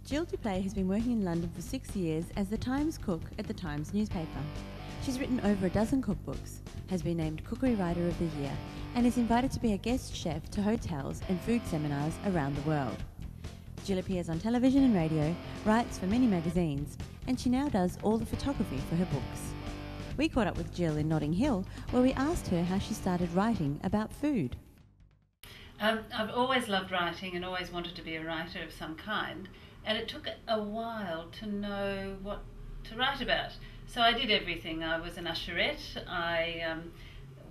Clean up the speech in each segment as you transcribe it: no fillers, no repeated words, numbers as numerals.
Jill Dupleix has been working in London for 6 years as the Times cook at the Times newspaper. She's written over a dozen cookbooks, has been named Cookery Writer of the Year, and is invited to be a guest chef to hotels and food seminars around the world. Jill appears on television and radio, writes for many magazines, and she now does all the photography for her books. We caught up with Jill in Notting Hill, where we asked her how she started writing about food. I've always loved writing and always wanted to be a writer of some kind, and it took a while to know what to write about. So I did everything. I was an usherette. I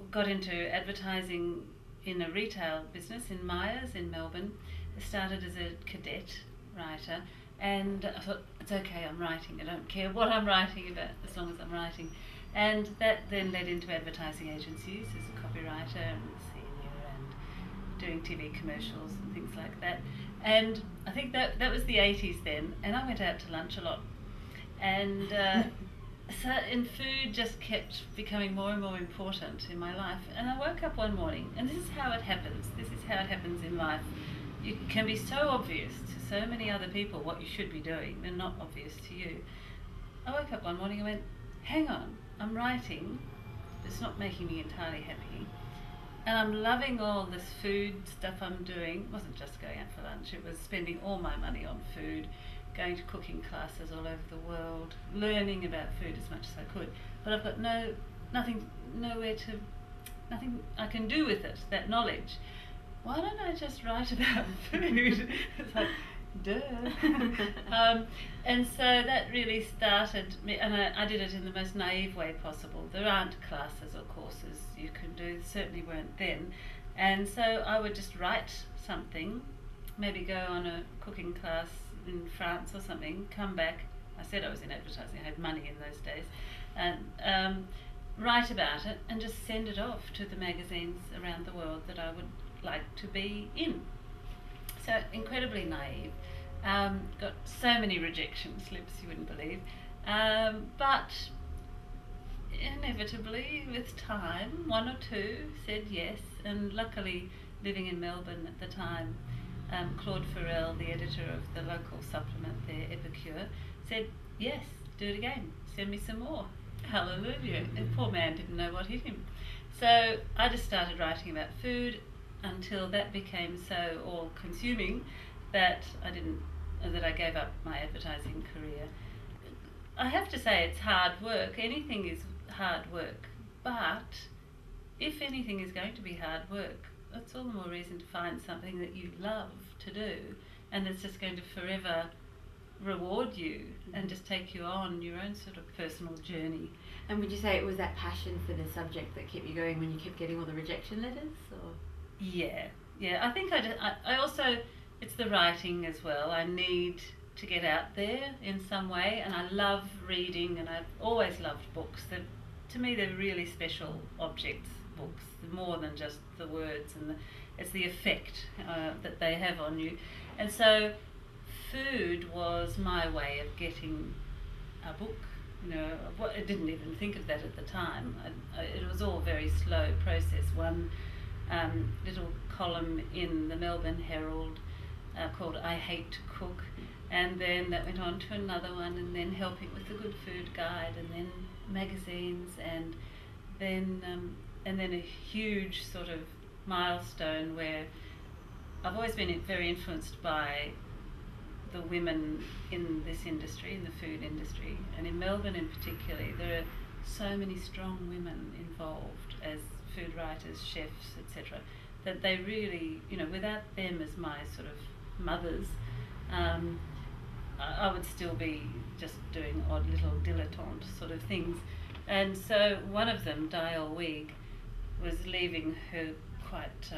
got into advertising in a retail business in Myers in Melbourne. I started as a cadet writer, and I thought, it's okay, I'm writing. I don't care what I'm writing about as long as I'm writing. And that then led into advertising agencies as a copywriter and senior and doing TV commercials and things like that. And I think that was the 80s then, and I went out to lunch a lot. And and food just kept becoming more and more important in my life. And I woke up one morning, and this is how it happens. This is how it happens in life. It can be so obvious to so many other people what you should be doing, and not obvious to you. I woke up one morning and went, hang on, I'm writing, but it's not making me entirely happy. And I'm loving all this food stuff I'm doing. It wasn't just going out for lunch, it was spending all my money on food, going to cooking classes all over the world, learning about food as much as I could. But I've got nothing I can do with it, that knowledge. Why don't I just write about food? It's like, duh. And so that really started me, and I did it in the most naive way possible. There aren't classes or courses you can do, certainly weren't then. And so I would just write something, maybe go on a cooking class in France or something, come back. I said I was in advertising, I had money in those days, and write about it and just send it off to the magazines around the world that I would like to be in. So incredibly naive. Got so many rejection slips you wouldn't believe, but inevitably with time one or two said yes, and luckily living in Melbourne at the time, Claude Farrell, the editor of the local supplement there, Epicure, said yes, do it again, send me some more. Hallelujah. The poor man didn't know what hit him. So I just started writing about food until that became so all-consuming that I gave up my advertising career. I have to say it's hard work. Anything is hard work, but if anything is going to be hard work, that's all the more reason to find something that you love to do and that's just going to forever reward you and just take you on your own sort of personal journey. And would you say it was that passion for the subject that kept you going when you kept getting all the rejection letters? Or? Yeah. I think I also, it's the writing as well. I need to get out there in some way, and I love reading, and I've always loved books. To me, they're really special objects, books, more than just the words, and it's the effect that they have on you. And so food was my way of getting a book. I didn't even think of that at the time. It was all a very slow process. One little column in the Melbourne Herald called I Hate to Cook, and then that went on to another one, and then helping with the Good Food Guide, and then magazines, and then a huge sort of milestone where I've always been very influenced by the women in this industry, in the food industry, and in Melbourne in particular, there are so many strong women involved as food writers, chefs, etc., that they really, without them as my sort of mothers, I would still be just doing odd little dilettante sort of things. And so one of them, Dial Weig, was leaving her quite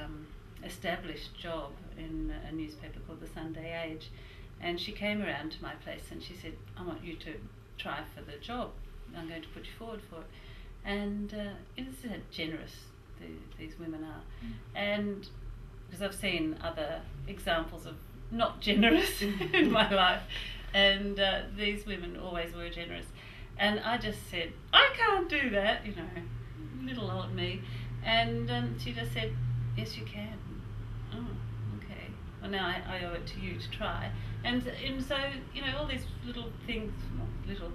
established job in a newspaper called the Sunday Age, and she came around to my place and she said, I want you to try for the job, I'm going to put you forward for it. And this is how generous these women are. And because I've seen other examples of not generous in my life, and these women always were generous. And I just said, I can't do that, little old me. And she just said, yes, you can. Oh, okay. well, now I owe it to you to try. And so, you know, all these little things, not little,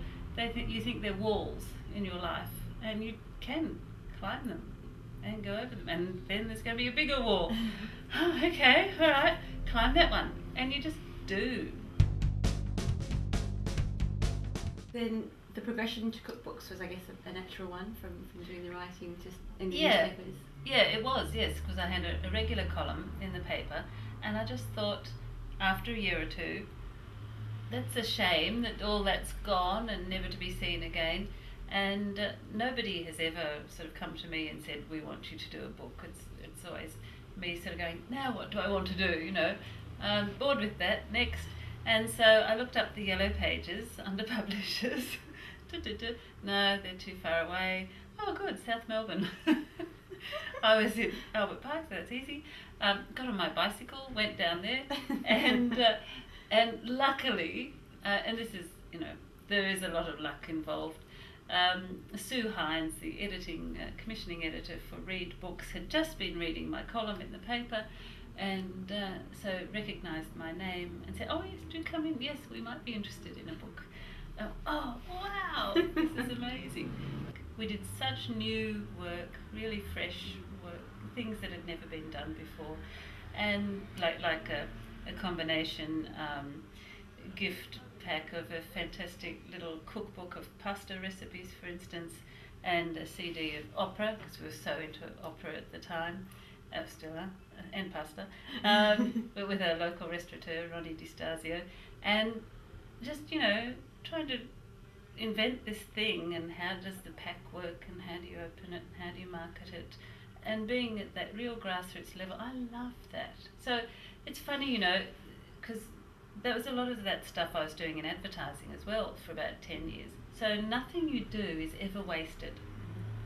you think they're walls in your life, and you can climb them and go over them, and then there's going to be a bigger wall. Oh, okay, all right, climb that one, and you just do. Then the progression to cookbooks was, I guess, a natural one from doing the writing just in the Yeah. newspapers. Yeah, it was, yes, because I had a regular column in the paper, and I just thought, after a year or two, that's a shame that all that's gone and never to be seen again. And nobody has ever sort of come to me and said, we want you to do a book. It's always me sort of going, now what do I want to do, you know? Bored with that, next. And so I looked up the yellow pages under publishers. No, they're too far away. Oh, good, South Melbourne. I was in Albert Park, so that's easy. Got on my bicycle, went down there, and luckily, and this is, you know, there is a lot of luck involved. Sue Hines, the commissioning editor for Read Books, had just been reading my column in the paper, and so recognised my name and said, "Oh yes, do come in. Yes, we might be interested in a book." Oh wow, this is amazing. We did such new work, really fresh work, things that had never been done before, and like a combination gift pack of a fantastic little cookbook of pasta recipes, for instance, and a CD of opera, because we were so into opera at the time, still are, and pasta, but with a local restaurateur, Ronnie Di Stasio, and just, you know, trying to invent this thing, and how does the pack work, and how do you open it, and how do you market it, and being at that real grassroots level. I love that. So it's funny, you know, because there was a lot of that stuff I was doing in advertising as well for about 10 years. So nothing you do is ever wasted,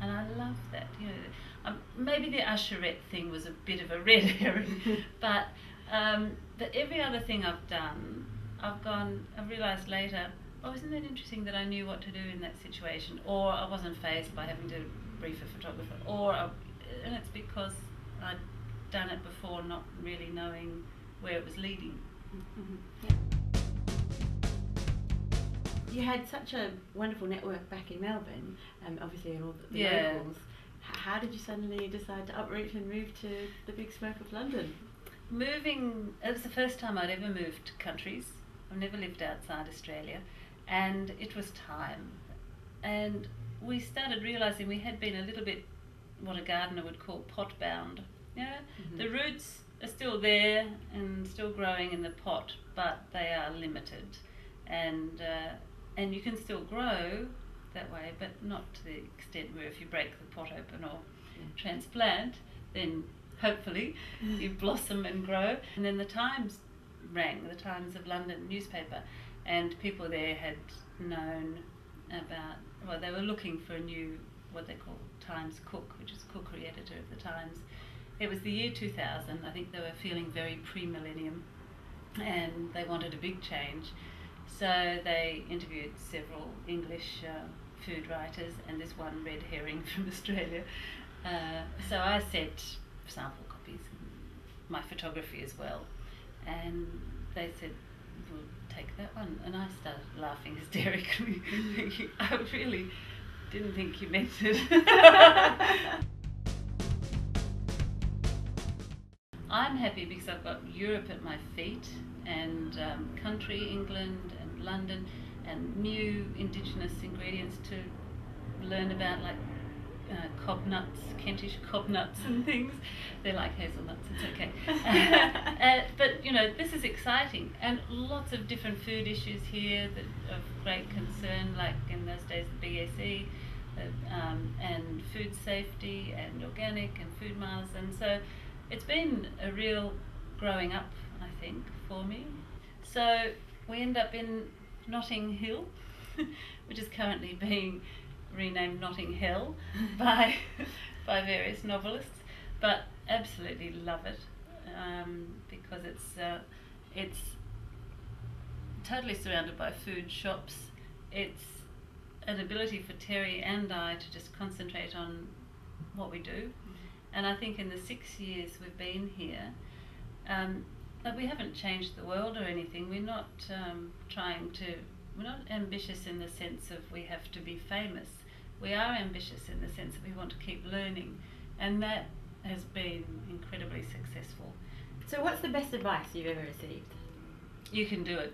and I love that. You know, maybe the usherette thing was a bit of a red herring, but every other thing I've done, I've realised later, oh, isn't that interesting that I knew what to do in that situation, or I wasn't fazed by having to brief a photographer, and it's because I'd done it before, not really knowing where it was leading. Mm-hmm. Yeah. You had such a wonderful network back in Melbourne, obviously, and all the locals. How did you suddenly decide to uproot and move to the big smoke of London? It was the first time I'd ever moved countries. I've never lived outside Australia, and it was time. And we started realising we had been a little bit what a gardener would call pot-bound. Yeah, mm-hmm. The roots are still there and still growing in the pot, but they are limited, and you can still grow that way, but not to the extent where if you break the pot open or transplant, then hopefully you blossom and grow. And then the Times rang, the Times of London newspaper, and people there had known about, well, they were looking for a new, what they call Times cook, which is Cookery editor of the Times. It was the year 2000. I think they were feeling very pre-millennium, and they wanted a big change. So they interviewed several English food writers and this one red herring from Australia. So I sent sample copies, my photography as well, and they said, we'll take that one. And I started laughing hysterically, thinking, I really didn't think you meant it. I'm happy because I've got Europe at my feet, and country, England and London, and new indigenous ingredients to learn about, like cob nuts, Kentish cob nuts and things. They're like hazelnuts, it's okay. But you know, this is exciting, and lots of different food issues here that of great concern, like in those days the BSE, and food safety and organic and food miles, and so it's been a real growing up, I think, for me. So we end up in Notting Hill, which is currently being renamed Notting Hell by various novelists, but absolutely love it, because it's totally surrounded by food shops. It's an ability for Terry and I to just concentrate on what we do. And I think in the 6 years we've been here, But we haven't changed the world or anything. We're not we're not ambitious in the sense of we have to be famous. We are ambitious in the sense that we want to keep learning, and that has been incredibly successful. So what's the best advice you've ever received? You can do it.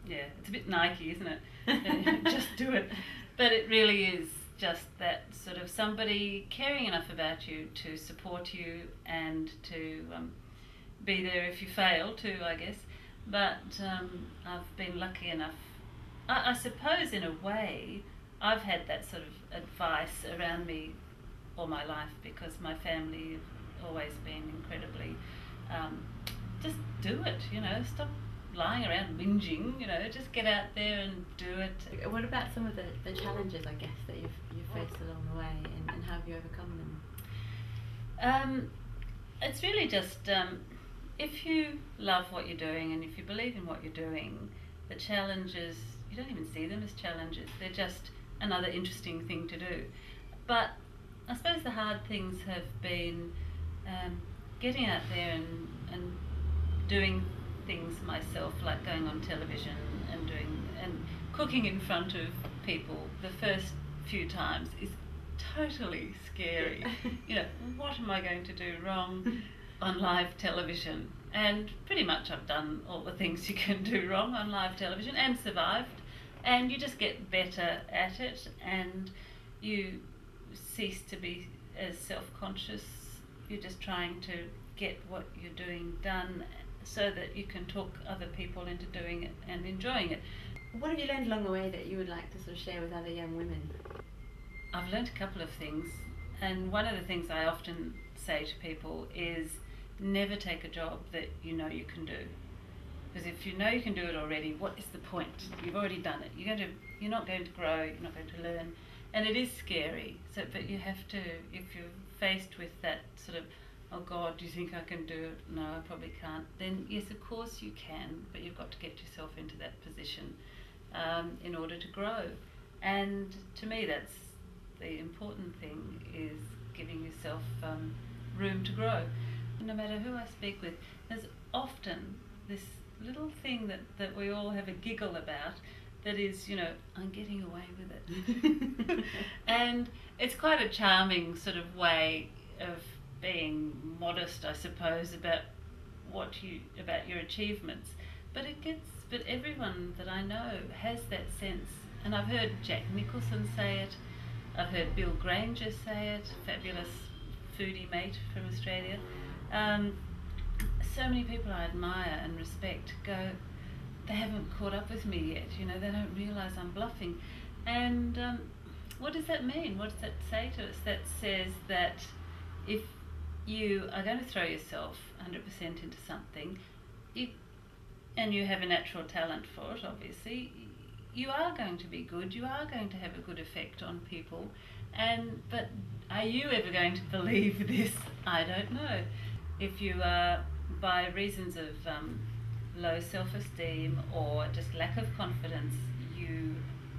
Yeah, it's a bit Nike, isn't it? Just do it. But it really is just that sort of somebody caring enough about you to support you and to be there if you fail too, I guess. But I've been lucky enough. I suppose in a way I've had that sort of advice around me all my life because my family have always been incredibly just do it, stop lying around whinging, just get out there and do it. What about some of the challenges, I guess, that you've faced along the way, and how have you overcome them? It's really just if you love what you're doing and if you believe in what you're doing, the challenges, you don't even see them as challenges, they're just another interesting thing to do. But I suppose the hard things have been getting out there and doing things myself, like going on television and cooking in front of people the first few times is totally scary. What am I going to do wrong on live television? And pretty much I've done all the things you can do wrong on live television and survived, and you just get better at it and you cease to be as self-conscious. You're just trying to get what you're doing done so that you can talk other people into doing it and enjoying it. What have you learned along the way that you would like to sort of share with other young women? I've learned a couple of things, and one of the things I often say to people is never take a job that you know you can do. Because if you know you can do it already, what is the point? You've already done it. You're not going to grow, you're not going to learn, and it is scary. But you have to, if you're faced with that sort of, oh God, do you think I can do it? No, I probably can't. Then yes, of course you can, but you've got to get yourself into that position in order to grow. And to me, that's the important thing, is giving yourself room to grow. No matter who I speak with, there's often this little thing that we all have a giggle about, that is, I'm getting away with it. And it's quite a charming sort of way of being modest, I suppose, about about your achievements. But everyone that I know has that sense. And I've heard Jack Nicholson say it, I've heard Bill Granger say it, fabulous foodie mate from Australia. So many people I admire and respect go, they haven't caught up with me yet, they don't realise I'm bluffing. And what does that mean? What does that say to us? That says that if you are going to throw yourself 100% into something, and you have a natural talent for it, obviously, you are going to be good, you are going to have a good effect on people. But are you ever going to believe this? I don't know. If you are, by reasons of low self-esteem or just lack of confidence, you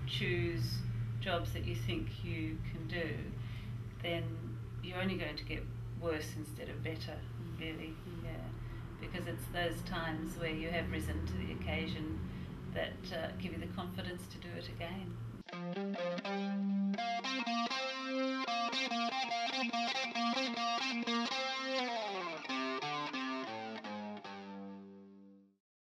choose jobs that you think you can do, then you're only going to get worse instead of better, really. Yeah, because it's those times where you have risen to the occasion that give you the confidence to do it again.